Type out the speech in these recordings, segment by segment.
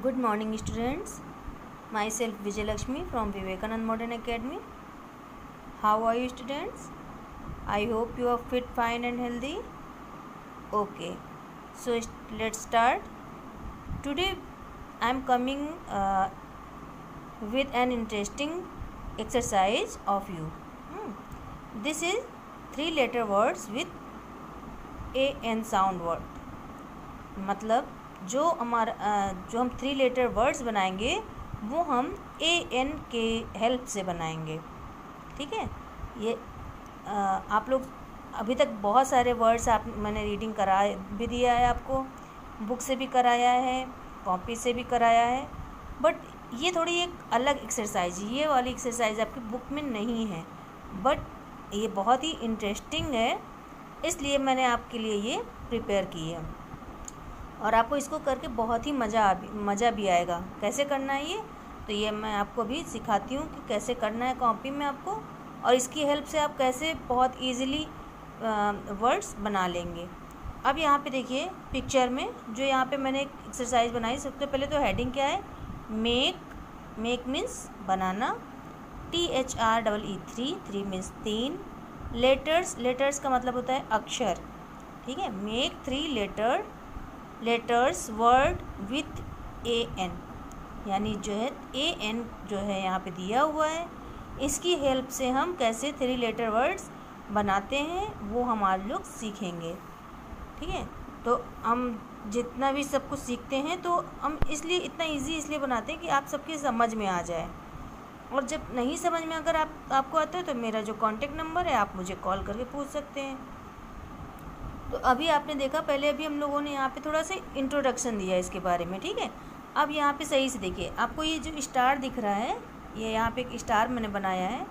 Good morning, students. Myself Vijay Lakshmi from Vivekanand Modern Academy. How are you, students? I hope you are fit, fine, and healthy. Okay, so let's start. Today, I am coming with an interesting exercise of you. This is three-letter words with an sound word. मतलब जो हम three letter words बनाएंगे वो हम N के help से बनाएंगे। ठीक है, ये आप लोग अभी तक बहुत सारे वर्ड्स मैंने रीडिंग करा भी दिया है, आपको बुक से भी कराया है, कॉपी से भी कराया है, बट ये थोड़ी एक अलग एक्सरसाइज, ये वाली एक्सरसाइज आपकी बुक में नहीं है, बट ये बहुत ही इंटरेस्टिंग है, इसलिए मैंने आपके लिए ये प्रिपेयर की है और आपको इसको करके बहुत ही मज़ा भी आएगा। कैसे करना है ये, तो ये मैं आपको अभी सिखाती हूँ कि कैसे करना है कॉपी में आपको, और इसकी हेल्प से आप कैसे बहुत इजीली वर्ड्स बना लेंगे। अब यहाँ पे देखिए पिक्चर में जो यहाँ पे मैंने एक एक्सरसाइज बनाई। सबसे पहले तो हेडिंग क्या है, मेक मीन्स बनाना, THREE मीन्स तीन, लेटर्स का मतलब होता है अक्षर। ठीक है, make three letters word with AN, यानी जो है AN जो है यहाँ पे दिया हुआ है, इसकी हेल्प से हम कैसे थ्री लेटर वर्ड्स बनाते हैं वो हम आज लोग सीखेंगे। ठीक है, तो हम जितना भी सब कुछ सीखते हैं तो हम इसलिए इतना इजी इसलिए बनाते हैं कि आप सबके समझ में आ जाए, और जब नहीं समझ में अगर आपको आता है तो मेरा जो कॉन्टेक्ट नंबर है आप मुझे कॉल करके पूछ सकते हैं। तो अभी आपने देखा, पहले अभी हम लोगों ने यहाँ पे थोड़ा सा इंट्रोडक्शन दिया इसके बारे में। ठीक है, अब यहाँ पे सही से देखिए, आपको ये जो स्टार दिख रहा है, ये यहाँ पे एक स्टार मैंने बनाया है।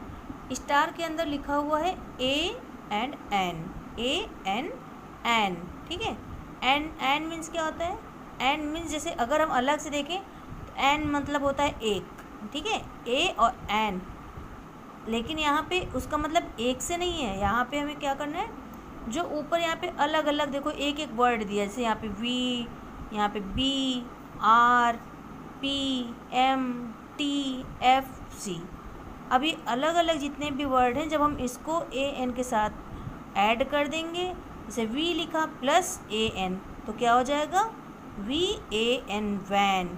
स्टार के अंदर लिखा हुआ है AN। ठीक है, एन मीन्स क्या होता है, एन मीन्स जैसे अगर हम अलग से देखें तो एन मतलब होता है एक। ठीक है, ए और एन, लेकिन यहाँ पे उसका मतलब एक से नहीं है। यहाँ पे हमें क्या करना है, जो ऊपर यहाँ पे अलग अलग देखो एक एक वर्ड दिया, जैसे यहाँ पे V, यहाँ पे B, R, P, M, T, F, C। अभी अलग अलग जितने भी वर्ड हैं, जब हम इसको AN के साथ ऐड कर देंगे, जैसे V लिखा प्लस AN तो क्या हो जाएगा, VAN van,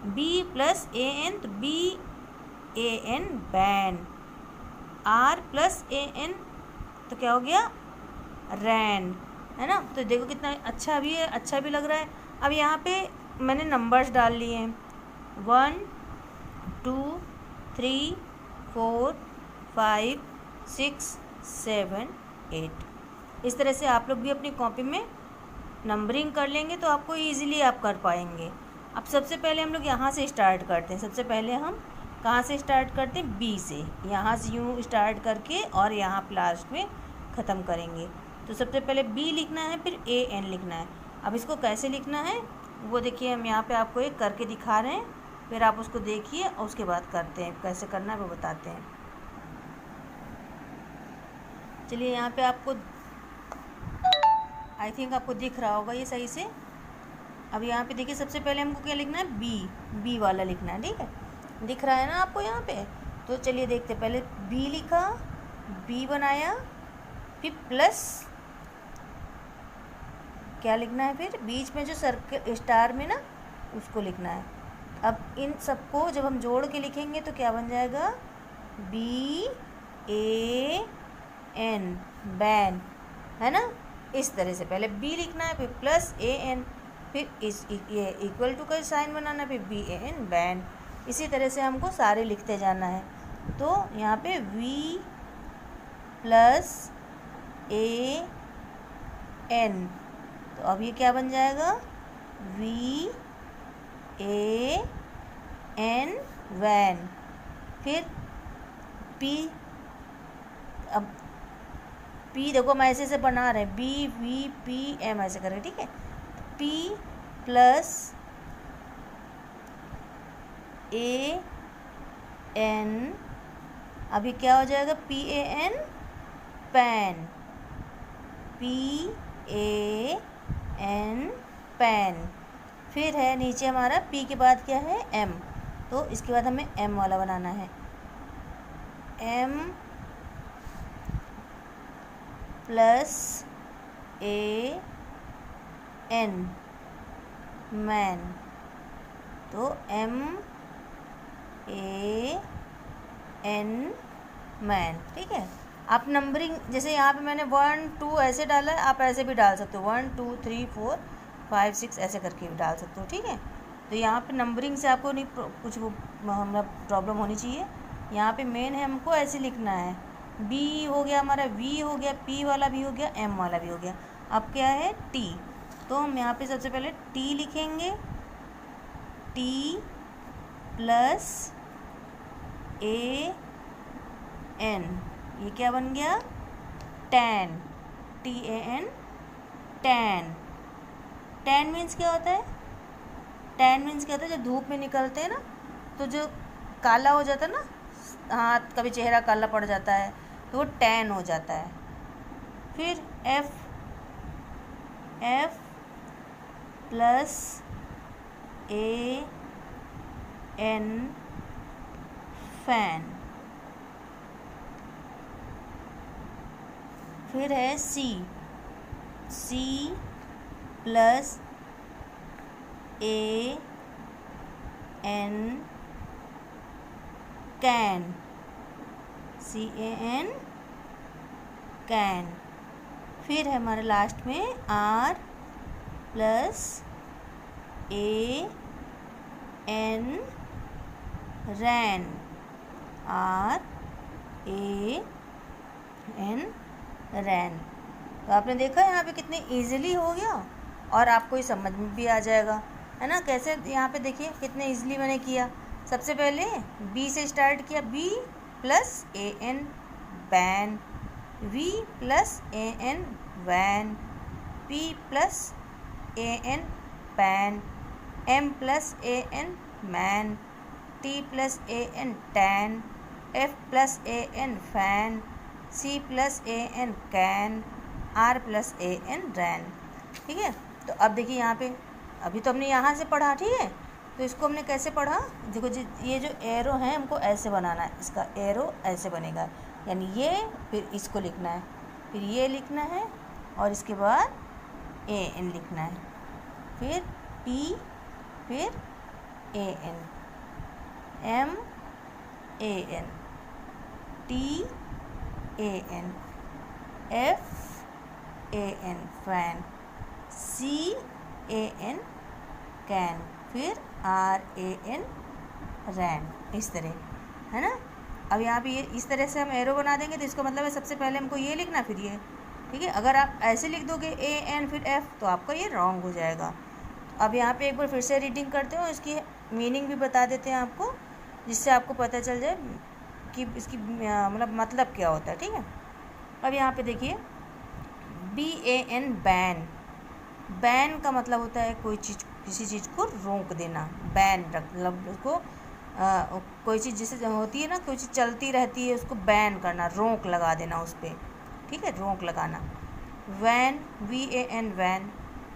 B plus AN तो BAN ban, R plus AN तो क्या हो गया, रैन, है ना। तो देखो कितना अच्छा भी है, अच्छा भी लग रहा है। अब यहाँ पे मैंने नंबर्स डाल लिए हैं, 1 2 3 4 5 6 7 8। इस तरह से आप लोग भी अपनी कॉपी में नंबरिंग कर लेंगे तो आपको ईजिली आप कर पाएंगे। अब सबसे पहले हम लोग यहाँ से स्टार्ट करते हैं। सबसे पहले हम कहाँ से स्टार्ट करते हैं, B से। यहाँ से यूँ स्टार्ट करके और यहाँ लास्ट में ख़त्म करेंगे। तो सबसे पहले B लिखना है, फिर AN लिखना है। अब इसको कैसे लिखना है वो देखिए, हम यहाँ पे आपको एक करके दिखा रहे हैं, फिर आप उसको देखिए और उसके बाद करते हैं, कैसे करना है वो बताते हैं। चलिए, यहाँ पे आपको आई थिंक आपको दिख रहा होगा ये सही से। अब यहाँ पे देखिए, सबसे पहले हमको क्या लिखना है, B वाला लिखना है। ठीक है, दिख रहा है ना आपको यहाँ पे। तो चलिए देखते, पहले B लिखा, B बनाया, फिर प्लस क्या लिखना है, फिर बीच में जो सर्कल स्टार में ना उसको लिखना है। अब इन सबको जब हम जोड़ के लिखेंगे तो क्या बन जाएगा, BAN बैन, है ना। इस तरह से पहले B लिखना है, फिर प्लस AN, फिर ये इक्वल टू का साइन बनाना, फिर BAN बैन। इसी तरह से हमको सारे लिखते जाना है। तो यहाँ पे V प्लस AN, तो अब ये क्या बन जाएगा, VAN वैन। फिर P, अब P देखो हम ऐसे बना रहे हैं, BVPM ऐसे करें। ठीक है, P प्लस AN, अभी क्या हो जाएगा, PAN पैन, PAN पैन। फिर है नीचे हमारा पी के बाद क्या है, एम, तो इसके बाद हमें एम वाला बनाना है। M plus A N, man, तो एम ए एन, मैन। ठीक है, आप नंबरिंग जैसे यहाँ पे मैंने 1 2 ऐसे डाला है, आप ऐसे भी डाल सकते हो, 1 2 3 4 5 6 ऐसे करके भी डाल सकते हो। ठीक है, तो यहाँ पे नंबरिंग से आपको नहीं कुछ वो मतलब प्रॉब्लम होनी चाहिए। यहाँ पे मेन है हमको ऐसे लिखना है, बी हो गया हमारा, वी हो गया, पी वाला भी हो गया, एम वाला भी हो गया। अब क्या है, टी, तो हम यहाँ पे सबसे पहले टी लिखेंगे, टी प्लस ए एन, ये क्या बन गया, tan, T A N, tan. Tan means क्या होता है, टैन मीन्स क्या होता है, जब धूप में निकलते हैं ना तो जो काला हो जाता है ना हाथ, कभी चेहरा काला पड़ जाता है तो वो टैन हो जाता है। फिर F, F plus A N, fan. फिर है C, C plus A N, can, C A N, can. फिर है हमारे लास्ट में R plus A N, ran, R A N, ran. तो आपने देखा यहाँ पे कितने इजीली हो गया और आपको ये समझ में भी आ जाएगा, है ना। कैसे, यहाँ पे देखिए कितने इजीली मैंने किया। सबसे पहले बी से स्टार्ट किया, B plus A N, ban, V plus A N, van, P plus A N, pan, M plus A N, man, T plus A N, tan, F plus A N, fan, C plus A N, can, R plus A N, ran. ठीक है, तो अब देखिए यहाँ पे अभी तो हमने यहाँ से पढ़ा, ठीक है, तो इसको हमने कैसे पढ़ा, देखो जी, ये जो एरो है हमको ऐसे बनाना है, इसका एरो ऐसे बनेगा, यानी ये, फिर इसको लिखना है, फिर ये लिखना है और इसके बाद ए एन लिखना है, फिर पी, फिर A N, M A N, T A N, F A N, fan, C A N, can, फिर आर ए एन, रैन। इस तरह, है ना। अब यहाँ पे ये इस तरह से हम एरो बना देंगे, तो इसका मतलब है सबसे पहले हमको ये लिखना, फिर ये। ठीक है, अगर आप ऐसे लिख दोगे ए एन फिर एफ, तो आपका ये रॉन्ग हो जाएगा। अब यहाँ पे एक बार फिर से रीडिंग करते हो, इसकी मीनिंग भी बता देते हैं आपको, जिससे आपको पता चल जाए कि इसकी मतलब क्या होता है। ठीक है, अब यहाँ पे देखिए, बी ए एन, बैन। बैन का मतलब होता है कोई चीज़, किसी चीज़ को रोक देना, बैन मतलब उसको कोई चीज़ जैसे होती है ना, कोई चीज़ चलती रहती है उसको बैन करना, रोक लगा देना उस पर। ठीक है, रोक लगाना। Van, V A N, van.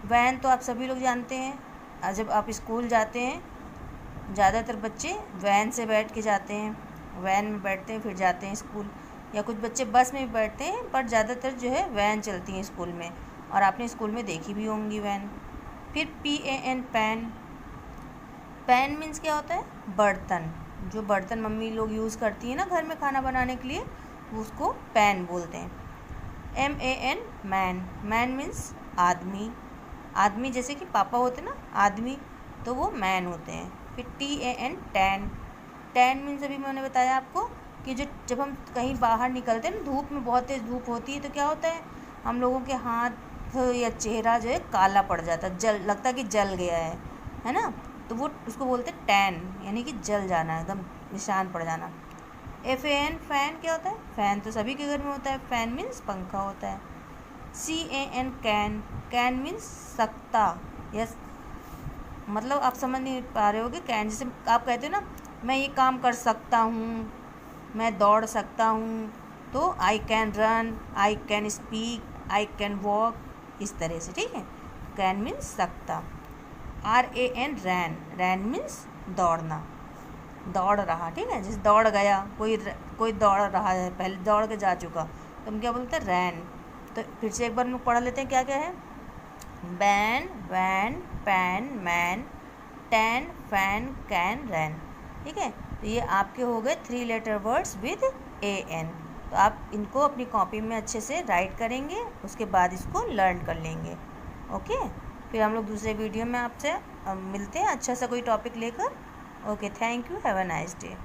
Van तो आप सभी लोग जानते हैं, जब आप स्कूल जाते हैं ज़्यादातर बच्चे वैन से बैठ के जाते हैं, वैन में बैठते हैं फिर जाते हैं स्कूल, या कुछ बच्चे बस में भी बैठते हैं, पर ज़्यादातर जो है वैन चलती है स्कूल में, और आपने स्कूल में देखी भी होंगी वैन। फिर P A N, pan. Pan means क्या होता है, बर्तन, जो बर्तन मम्मी लोग यूज़ करती है ना घर में खाना बनाने के लिए, उसको पैन बोलते हैं। M A N, man. Man means आदमी, आदमी जैसे कि पापा होते ना आदमी, तो वो मैन होते हैं। फिर T A N, tan. Tan means अभी मैंने बताया आपको कि जब हम कहीं बाहर निकलते हैं ना, धूप में बहुत तेज़ धूप होती है, तो क्या होता है, हम लोगों के हाथ या चेहरा जो है काला पड़ जाता है, जल लगता है कि जल गया है ना, तो वो उसको बोलते हैं टैन, यानी कि जल जाना, एकदम निशान पड़ जाना। एफ ए एन, फैन क्या होता है, फैन तो सभी के घर में होता है, फैन मीन्स पंखा होता है। सी A N, can. Can means सकता, यस, मतलब आप समझ नहीं पा रहे होगे, कैन जैसे आप कहते हो ना, मैं ये काम कर सकता हूँ, मैं दौड़ सकता हूँ, तो I can run, I can speak, I can walk, इस तरह से। ठीक है, कैन मीन्स सकता। RAN रैन, रैन मीन्स दौड़ना, दौड़ रहा, ठीक है, जैसे दौड़ गया, कोई दौड़ रहा है, पहले दौड़ के जा चुका, तो हम क्या बोलते हैं, रैन। तो फिर से एक बार हम लोग पढ़ लेते हैं क्या क्या है। Ban, van, pan, man, tan, fan, can, ran, ठीक है। तो ये आपके हो गए 3 लेटर वर्ड्स विद AN। तो आप इनको अपनी कॉपी में अच्छे से राइट करेंगे, उसके बाद इसको लर्न कर लेंगे। ओके, फिर हम लोग दूसरे वीडियो में आपसे मिलते हैं अच्छा सा कोई टॉपिक लेकर। Okay, thank you, have a nice day.